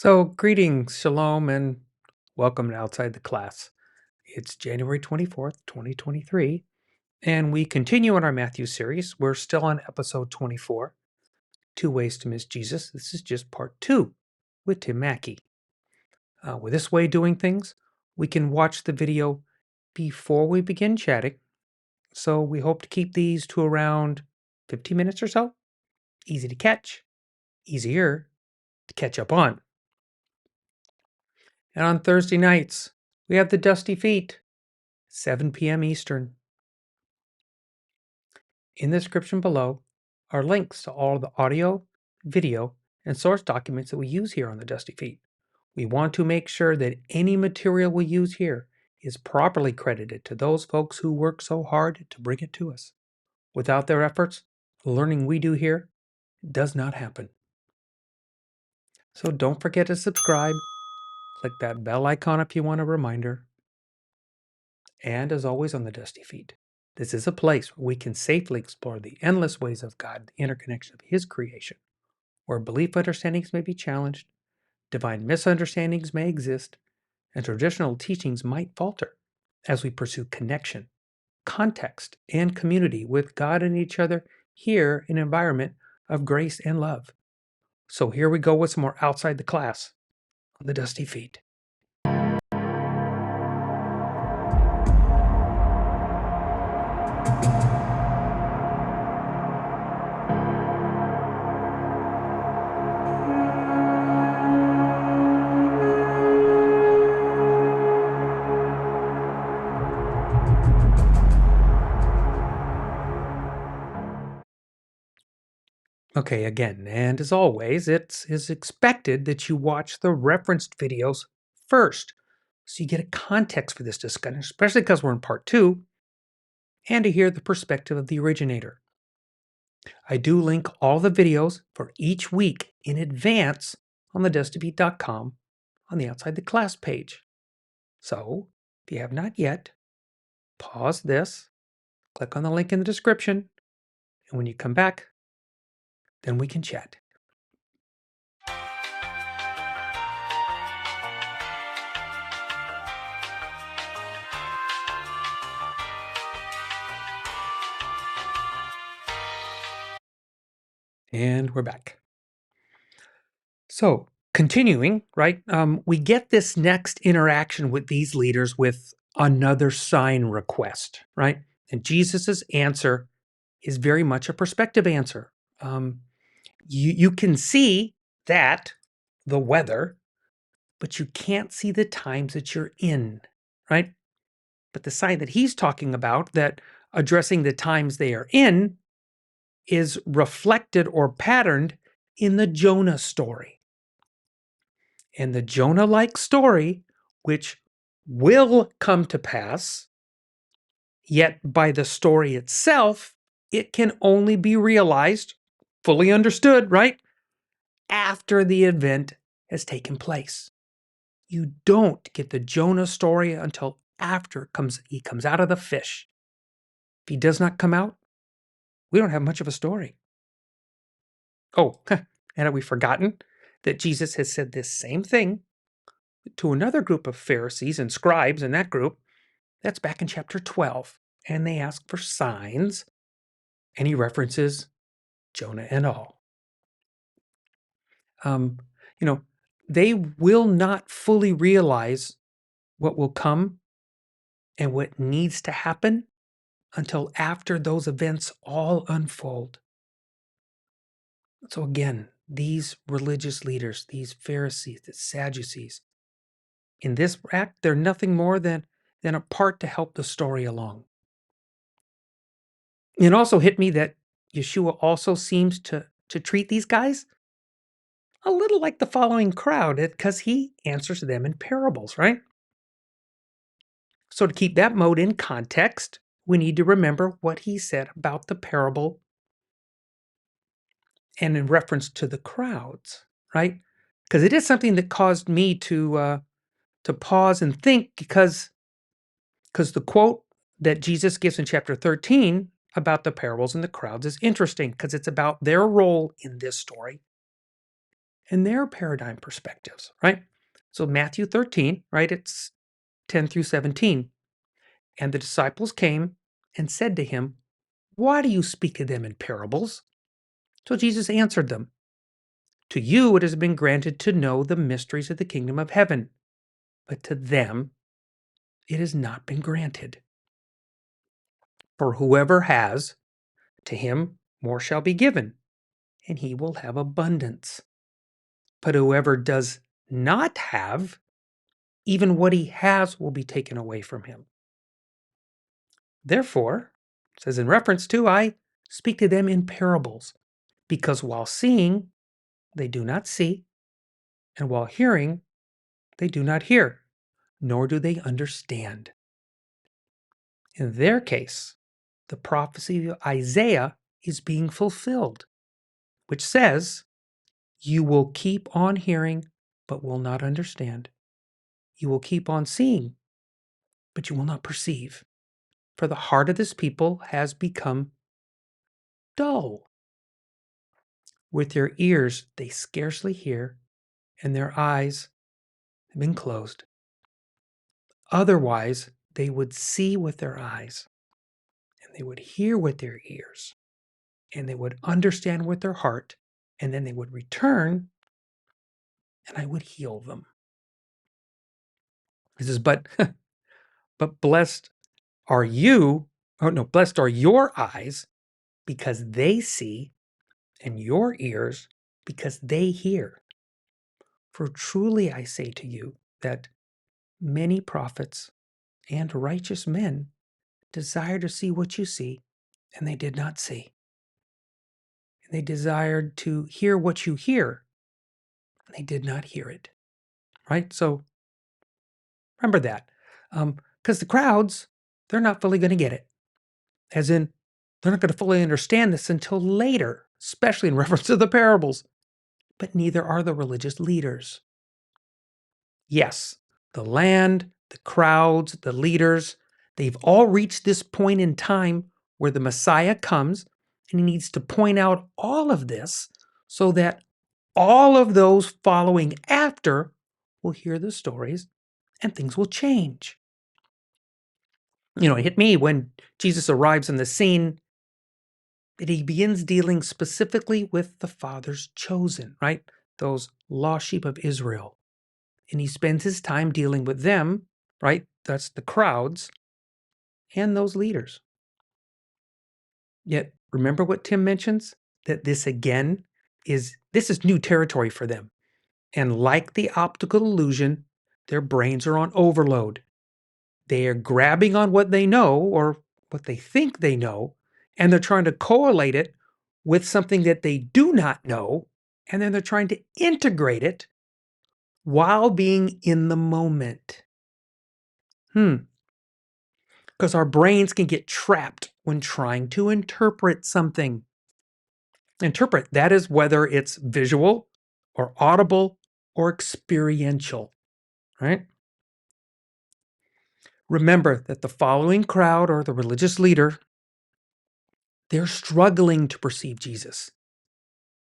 So, greetings, shalom, and welcome to Outside the Class. It's January 24th, 2023, and we continue on our Matthew series. We're still on episode 24, Two Ways to Miss Jesus. This is just part two with Tim Mackie. With this way of doing things, we can watch the video before we begin chatting. So, we hope to keep these to around 15 minutes or so. Easy to catch, easier to catch up on. And on Thursday nights, we have the Dusty Feet. 7 p.m. Eastern. In the description below are links to all the audio, video, and source documents that we use here on the Dusty Feet. We want to make sure that any material we use here is properly credited to those folks who work so hard to bring it to us. Without their efforts, the learning we do here does not happen. So don't forget to subscribe. Click that bell icon if you want a reminder. And as always on the Dusty Feet, this is a place where we can safely explore the endless ways of God, the interconnection of His creation, where belief understandings may be challenged, divine misunderstandings may exist, and traditional teachings might falter as we pursue connection, context, and community with God and each other here in an environment of grace and love. So here we go with some more outside the class on the Dusty Feet. Okay, again, and as always, it is expected that you watch the referenced videos first, so you get a context for this discussion, especially because we're in part two, and to hear the perspective of the originator. I do link all the videos for each week in advance on TheDustyFeet.com on the Outside the Class page. So, if you have not yet, pause this, click on the link in the description, and when you come back, then we can chat. And we're back. So, continuing, right? We get this next interaction with these leaders with another sign request, right? And Jesus's answer is very much a perspective answer. You can see that the weather, but you can't see the times that you're in, right? But the sign that he's talking about, that addressing the times they are in, is reflected or patterned in the Jonah story. And the Jonah-like story, which will come to pass, yet by the story itself, it can only be realized, fully understood, right, after the event has taken place. You don't get the Jonah story until after he comes out of the fish. If he does not come out, we don't have much of a story. Oh, and have we forgotten that Jesus has said this same thing to another group of Pharisees and scribes in that group? That's back in chapter 12. And they ask for signs, and he references Jonah and all. Um, you know, they will not fully realize what will come and what needs to happen until after those events all unfold. So again, these religious leaders, these Pharisees, the Sadducees, in this act, they're nothing more than a part to help the story along. It also hit me that Yeshua also seems to treat these guys a little like the following crowd, because he answers them in parables, right? So to keep that mode in context, we need to remember what he said about the parable and in reference to the crowds, right? Because it is something that caused me to pause and think, because the quote that Jesus gives in chapter 13 about the parables and the crowds is interesting, because it's about their role in this story and their paradigm perspectives, right? So Matthew 13, right? It's 10 through 17. And the disciples came and said to him, "Why do you speak to them in parables?" So Jesus answered them, "To you it has been granted to know the mysteries of the kingdom of heaven, but to them it has not been granted. For whoever has, to him more shall be given, and he will have abundance. But whoever does not have, even what he has will be taken away from him. Therefore," it says in reference to, "I speak to them in parables, because while seeing, they do not see, and while hearing, they do not hear, nor do they understand." In their case, the prophecy of Isaiah is being fulfilled, which says, "You will keep on hearing, but will not understand. You will keep on seeing, but you will not perceive. For the heart of this people has become dull. With their ears they scarcely hear, and their eyes have been closed. Otherwise, they would see with their eyes, and they would hear with their ears, and they would understand with their heart, and then they would return, and I would heal them." He says, but blessed are you, oh no, blessed are your eyes because they see, and your ears because they hear. For truly I say to you that many prophets and righteous men desire to see what you see, and they did not see. And they desired to hear what you hear, and they did not hear it. Right? So remember that. Because the crowds, they're not fully going to get it. As in, they're not going to fully understand this until later, especially in reference to the parables. But neither are the religious leaders. Yes, the land, the crowds, the leaders, they've all reached this point in time where the Messiah comes and he needs to point out all of this so that all of those following after will hear the stories and things will change. It hit me when Jesus arrives on the scene that he begins dealing specifically with the Father's chosen, right? Those lost sheep of Israel. And he spends his time dealing with them, right? That's the crowds and those leaders. Yet, remember what Tim mentions? That this again this is new territory for them. And like the optical illusion, their brains are on overload. They are grabbing on what they know or what they think they know, and they're trying to correlate it with something that they do not know, and then they're trying to integrate it while being in the moment. Because our brains can get trapped when trying to interpret something. Interpret, that is whether it's visual or audible or experiential, right? Remember that the following crowd or the religious leader, they're struggling to perceive Jesus.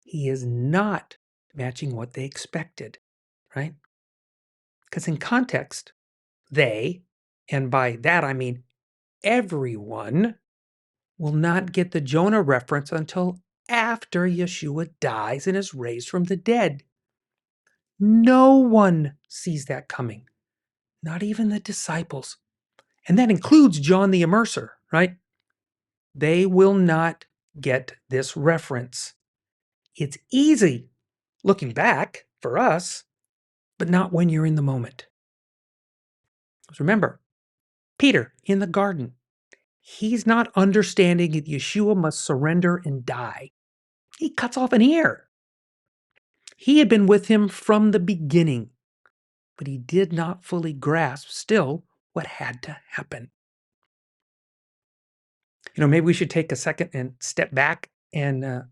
He is not matching what they expected, right? Because in context, they, and by that I mean everyone, will not get the Jonah reference until after Yeshua dies and is raised from the dead. No one sees that coming, not even the disciples. And that includes John the Immerser, right? They will not get this reference. It's easy looking back for us, but not when you're in the moment. Remember, Peter in the garden, he's not understanding that Yeshua must surrender and die. He cuts off an ear. He had been with him from the beginning, but he did not fully grasp still what had to happen. Maybe we should take a second and step back and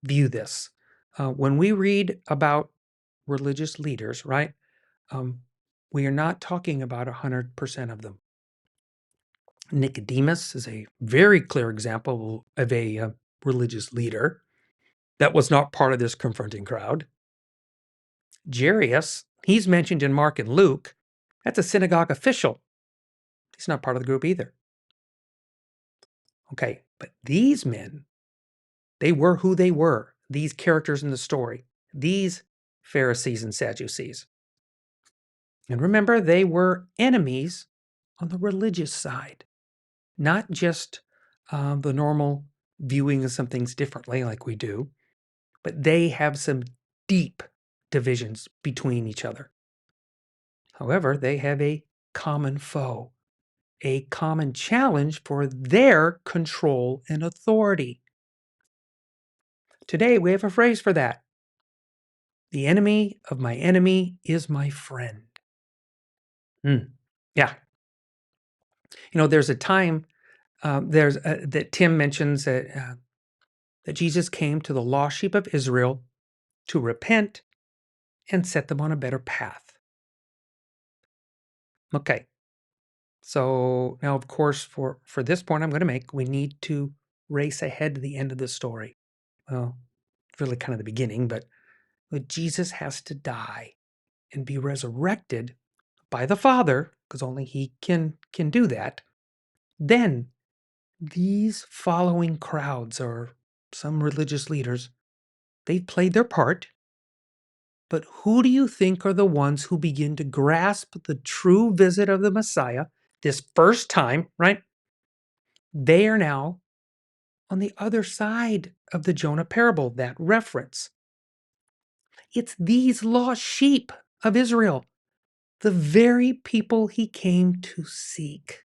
view this. When we read about religious leaders, right, we are not talking about 100% of them. Nicodemus is a very clear example of a religious leader that was not part of this confronting crowd. Jairus, he's mentioned in Mark and Luke. That's a synagogue official. He's not part of the group either. Okay, but these men, they were who they were, these characters in the story, these Pharisees and Sadducees. And remember, they were enemies on the religious side, not just the normal viewing of some things differently like we do, but they have some deep divisions between each other. However, they have a common foe, a common challenge for their control and authority. Today, we have a phrase for that. The enemy of my enemy is my friend. Yeah. There's a time that Tim mentions that Jesus came to the lost sheep of Israel to repent and set them on a better path. Okay. So now, of course, for this point I'm going to make, we need to race ahead to the end of the story. Well, really kind of the beginning, but Jesus has to die and be resurrected by the Father, because only He can do that. Then these following crowds, or some religious leaders, they've played their part. But who do you think are the ones who begin to grasp the true visit of the Messiah this first time, right? They are now on the other side of the Jonah parable, that reference. It's these lost sheep of Israel, the very people he came to seek.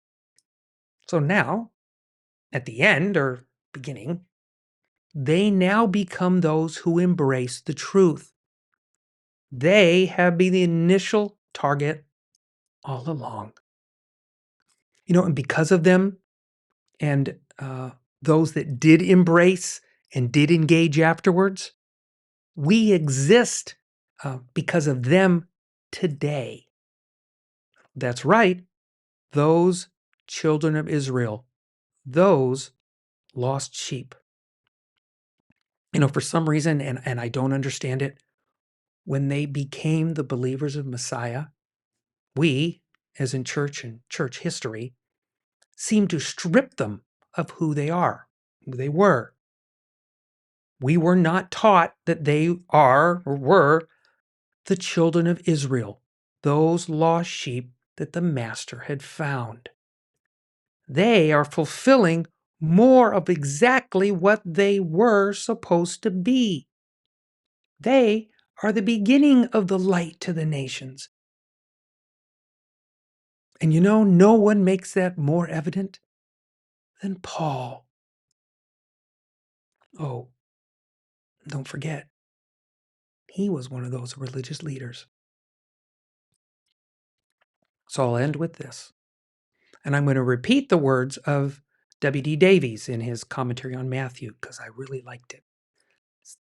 So now, at the end or beginning, they now become those who embrace the truth. They have been the initial target all along. And because of them and those that did embrace and did engage afterwards, we exist because of them today. That's right. Those children of Israel, those lost sheep. For some reason, and I don't understand it, when they became the believers of Messiah, we, as in church and church history, seem to strip them of who they are, who they were. We were not taught that they are or were the children of Israel, those lost sheep that the Master had found. They are fulfilling more of exactly what they were supposed to be. They are the beginning of the light to the nations. And no one makes that more evident than Paul. Oh, don't forget, he was one of those religious leaders. So I'll end with this. And I'm going to repeat the words of W.D. Davies in his commentary on Matthew, because I really liked it.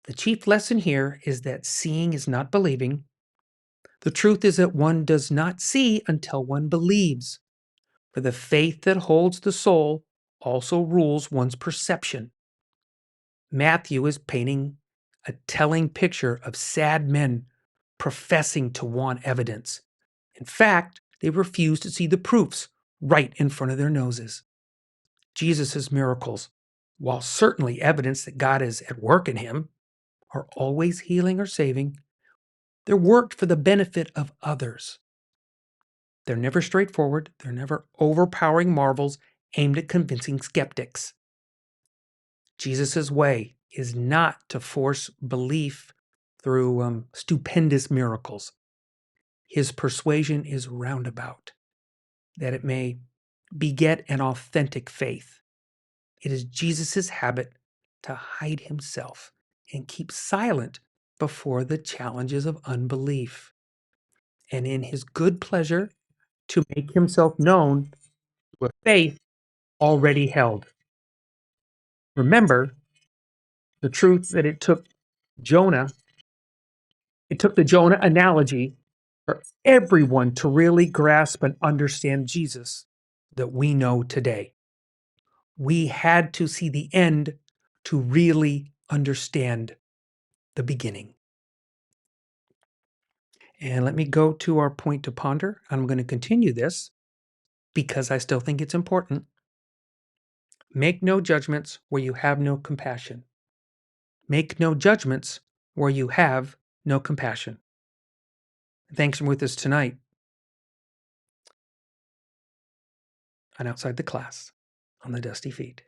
The chief lesson here is that seeing is not believing. The truth is that one does not see until one believes. For the faith that holds the soul also rules one's perception. Matthew is painting a telling picture of sad men professing to want evidence. In fact, they refuse to see the proofs right in front of their noses. Jesus' miracles, while certainly evidence that God is at work in him, are always healing or saving. They're worked for the benefit of others. They're never straightforward. They're never overpowering marvels aimed at convincing skeptics. Jesus' way is not to force belief through stupendous miracles. His persuasion is roundabout, that it may beget an authentic faith. It is Jesus' habit to hide himself and keep silent before the challenges of unbelief, and in his good pleasure to make himself known to a faith already held. Remember the truth that Jonah, it took the Jonah analogy for everyone to really grasp and understand Jesus that we know today. We had to see the end to really understand the beginning. And let me go to our point to ponder. I'm going to continue this because I still think it's important. Make no judgments where you have no compassion. Make no judgments where you have no compassion. Thanks for with us tonight on Outside the Class on the Dusty Feet.